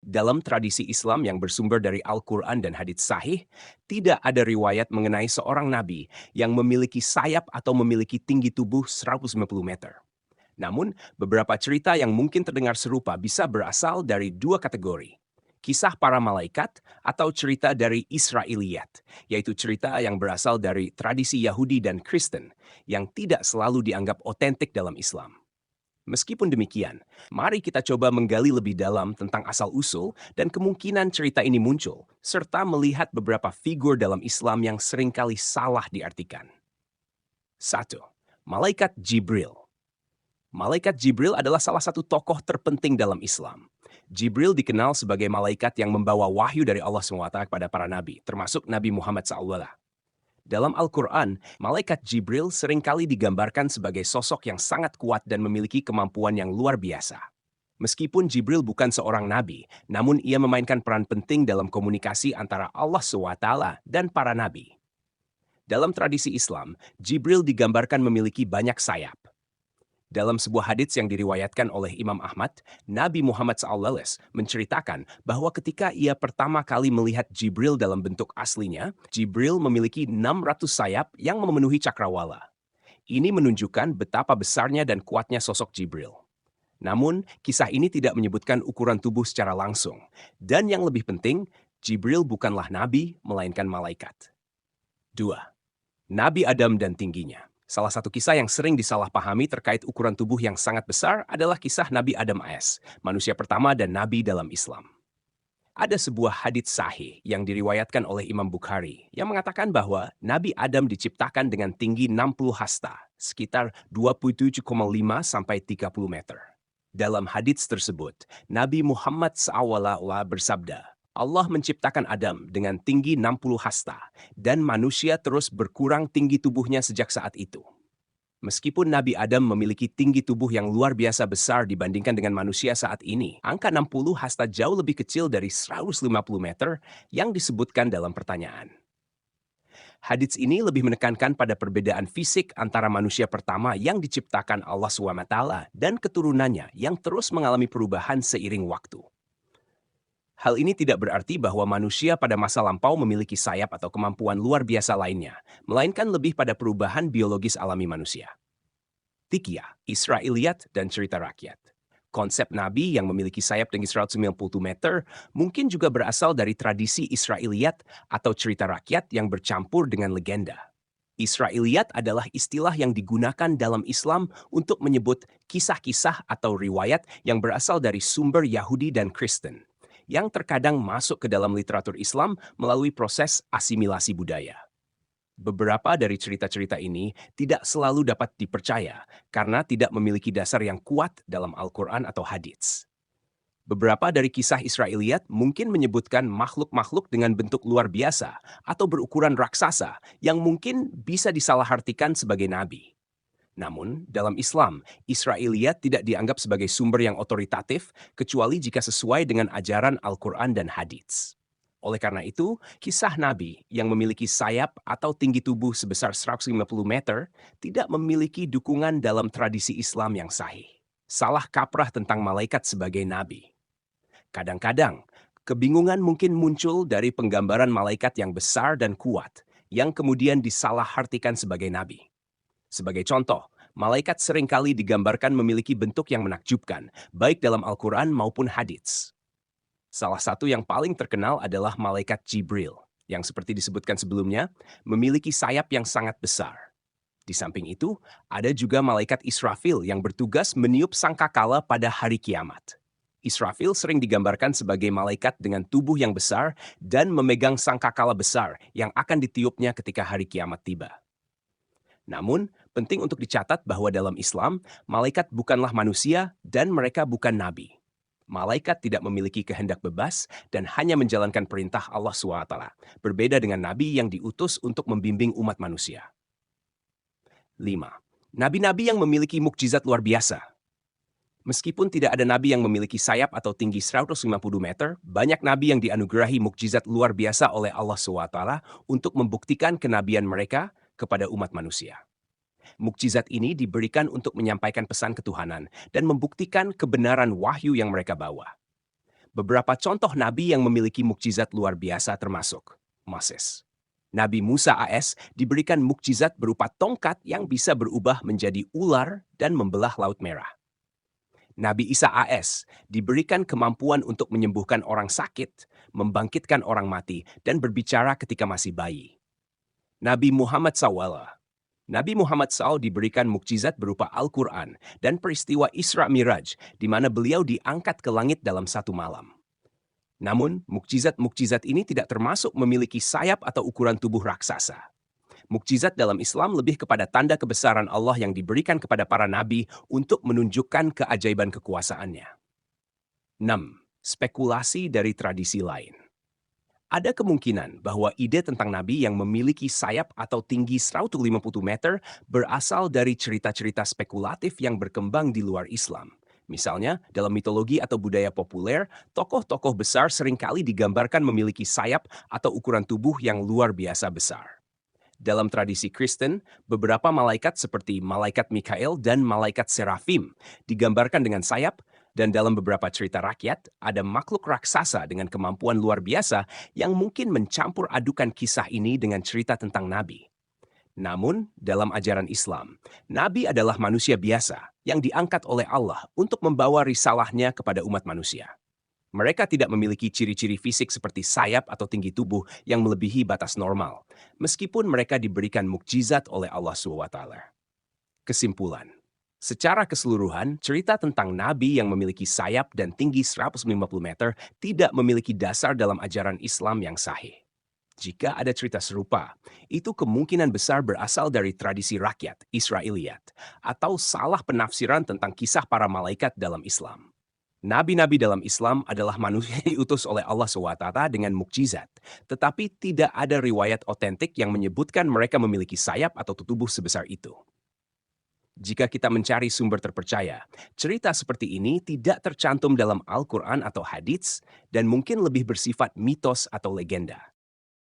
Dalam tradisi Islam yang bersumber dari Al-Quran dan hadits sahih, tidak ada riwayat mengenai seorang nabi yang memiliki sayap atau memiliki tinggi tubuh 150 meter. Namun, beberapa cerita yang mungkin terdengar serupa bisa berasal dari dua kategori. Kisah para malaikat atau cerita dari Israiliyat, yaitu cerita yang berasal dari tradisi Yahudi dan Kristen yang tidak selalu dianggap otentik dalam Islam. Meskipun demikian, mari kita coba menggali lebih dalam tentang asal-usul dan kemungkinan cerita ini muncul, serta melihat beberapa figur dalam Islam yang seringkali salah diartikan. 1. Malaikat Jibril. Malaikat Jibril adalah salah satu tokoh terpenting dalam Islam. Jibril dikenal sebagai malaikat yang membawa wahyu dari Allah SWT kepada para nabi, termasuk Nabi Muhammad SAW. Dalam Al-Quran, malaikat Jibril seringkali digambarkan sebagai sosok yang sangat kuat dan memiliki kemampuan yang luar biasa. Meskipun Jibril bukan seorang nabi, namun ia memainkan peran penting dalam komunikasi antara Allah SWT dan para nabi. Dalam tradisi Islam, Jibril digambarkan memiliki banyak sayap. Dalam sebuah hadits yang diriwayatkan oleh Imam Ahmad, Nabi Muhammad SAW menceritakan bahwa ketika ia pertama kali melihat Jibril dalam bentuk aslinya, Jibril memiliki 600 sayap yang memenuhi cakrawala. Ini menunjukkan betapa besarnya dan kuatnya sosok Jibril. Namun, kisah ini tidak menyebutkan ukuran tubuh secara langsung. Dan yang lebih penting, Jibril bukanlah nabi, melainkan malaikat. 2. Nabi Adam dan tingginya. Salah satu kisah yang sering disalahpahami terkait ukuran tubuh yang sangat besar adalah kisah Nabi Adam AS, manusia pertama dan nabi dalam Islam. Ada sebuah hadits sahih yang diriwayatkan oleh Imam Bukhari yang mengatakan bahwa Nabi Adam diciptakan dengan tinggi 60 hasta, sekitar 27,5 sampai 30 meter. Dalam hadits tersebut, Nabi Muhammad SAW bersabda, Allah menciptakan Adam dengan tinggi 60 hasta, dan manusia terus berkurang tinggi tubuhnya sejak saat itu. Meskipun Nabi Adam memiliki tinggi tubuh yang luar biasa besar dibandingkan dengan manusia saat ini, angka 60 hasta jauh lebih kecil dari 150 meter yang disebutkan dalam pertanyaan. Hadits ini lebih menekankan pada perbedaan fisik antara manusia pertama yang diciptakan Allah SWT dan keturunannya yang terus mengalami perubahan seiring waktu. Hal ini tidak berarti bahwa manusia pada masa lampau memiliki sayap atau kemampuan luar biasa lainnya, melainkan lebih pada perubahan biologis alami manusia. 3. Israiliyat dan cerita rakyat. Konsep nabi yang memiliki sayap tinggi 190 meter mungkin juga berasal dari tradisi Israiliyat atau cerita rakyat yang bercampur dengan legenda. Israiliyat adalah istilah yang digunakan dalam Islam untuk menyebut kisah-kisah atau riwayat yang berasal dari sumber Yahudi dan Kristen, yang terkadang masuk ke dalam literatur Islam melalui proses asimilasi budaya. Beberapa dari cerita-cerita ini tidak selalu dapat dipercaya karena tidak memiliki dasar yang kuat dalam Al-Quran atau hadits. Beberapa dari kisah Israiliyat mungkin menyebutkan makhluk-makhluk dengan bentuk luar biasa atau berukuran raksasa yang mungkin bisa disalahartikan sebagai nabi. Namun, dalam Islam, Israiliyat tidak dianggap sebagai sumber yang otoritatif kecuali jika sesuai dengan ajaran Al-Quran dan hadits. Oleh karena itu, kisah Nabi yang memiliki sayap atau tinggi tubuh sebesar 150 meter tidak memiliki dukungan dalam tradisi Islam yang sahih. Salah kaprah tentang malaikat sebagai nabi. Kadang-kadang, kebingungan mungkin muncul dari penggambaran malaikat yang besar dan kuat yang kemudian disalahartikan sebagai nabi. Sebagai contoh, malaikat seringkali digambarkan memiliki bentuk yang menakjubkan, baik dalam Al-Quran maupun hadits. Salah satu yang paling terkenal adalah malaikat Jibril, yang seperti disebutkan sebelumnya, memiliki sayap yang sangat besar. Di samping itu, ada juga malaikat Israfil yang bertugas meniup sangkakala pada hari kiamat. Israfil sering digambarkan sebagai malaikat dengan tubuh yang besar dan memegang sangkakala besar yang akan ditiupnya ketika hari kiamat tiba. Namun, penting untuk dicatat bahwa dalam Islam, malaikat bukanlah manusia dan mereka bukan nabi. Malaikat tidak memiliki kehendak bebas dan hanya menjalankan perintah Allah SWT, berbeda dengan nabi yang diutus untuk membimbing umat manusia. 5. Nabi-nabi yang memiliki mukjizat luar biasa. Meskipun tidak ada nabi yang memiliki sayap atau tinggi 150 meter, banyak nabi yang dianugerahi mukjizat luar biasa oleh Allah SWT untuk membuktikan kenabian mereka kepada umat manusia. Mukjizat ini diberikan untuk menyampaikan pesan ketuhanan dan membuktikan kebenaran wahyu yang mereka bawa. Beberapa contoh nabi yang memiliki mukjizat luar biasa termasuk Moses. Nabi Musa AS diberikan mukjizat berupa tongkat yang bisa berubah menjadi ular dan membelah Laut Merah. Nabi Isa AS diberikan kemampuan untuk menyembuhkan orang sakit, membangkitkan orang mati, dan berbicara ketika masih bayi. Nabi Muhammad SAW. Nabi Muhammad SAW diberikan mukjizat berupa Al-Quran dan peristiwa Isra Miraj, di mana beliau diangkat ke langit dalam satu malam. Namun, mukjizat-mukjizat ini tidak termasuk memiliki sayap atau ukuran tubuh raksasa. Mukjizat dalam Islam lebih kepada tanda kebesaran Allah yang diberikan kepada para nabi untuk menunjukkan keajaiban kekuasaannya. 6. Spekulasi dari tradisi lain. Ada kemungkinan bahwa ide tentang nabi yang memiliki sayap atau tinggi 150 meter berasal dari cerita-cerita spekulatif yang berkembang di luar Islam. Misalnya, dalam mitologi atau budaya populer, tokoh-tokoh besar seringkali digambarkan memiliki sayap atau ukuran tubuh yang luar biasa besar. Dalam tradisi Kristen, beberapa malaikat seperti malaikat Mikael dan malaikat Serafim digambarkan dengan sayap, dan dalam beberapa cerita rakyat, ada makhluk raksasa dengan kemampuan luar biasa yang mungkin mencampur adukan kisah ini dengan cerita tentang nabi. Namun, dalam ajaran Islam, nabi adalah manusia biasa yang diangkat oleh Allah untuk membawa risalahnya kepada umat manusia. Mereka tidak memiliki ciri-ciri fisik seperti sayap atau tinggi tubuh yang melebihi batas normal, meskipun mereka diberikan mukjizat oleh Allah SWT. Kesimpulan. Secara keseluruhan, cerita tentang nabi yang memiliki sayap dan tinggi 150 meter tidak memiliki dasar dalam ajaran Islam yang sahih. Jika ada cerita serupa, itu kemungkinan besar berasal dari tradisi rakyat Israiliyat atau salah penafsiran tentang kisah para malaikat dalam Islam. Nabi-nabi dalam Islam adalah manusia yang diutus oleh Allah SWT dengan mukjizat, tetapi tidak ada riwayat otentik yang menyebutkan mereka memiliki sayap atau tubuh sebesar itu. Jika kita mencari sumber terpercaya, cerita seperti ini tidak tercantum dalam Al-Quran atau hadits dan mungkin lebih bersifat mitos atau legenda.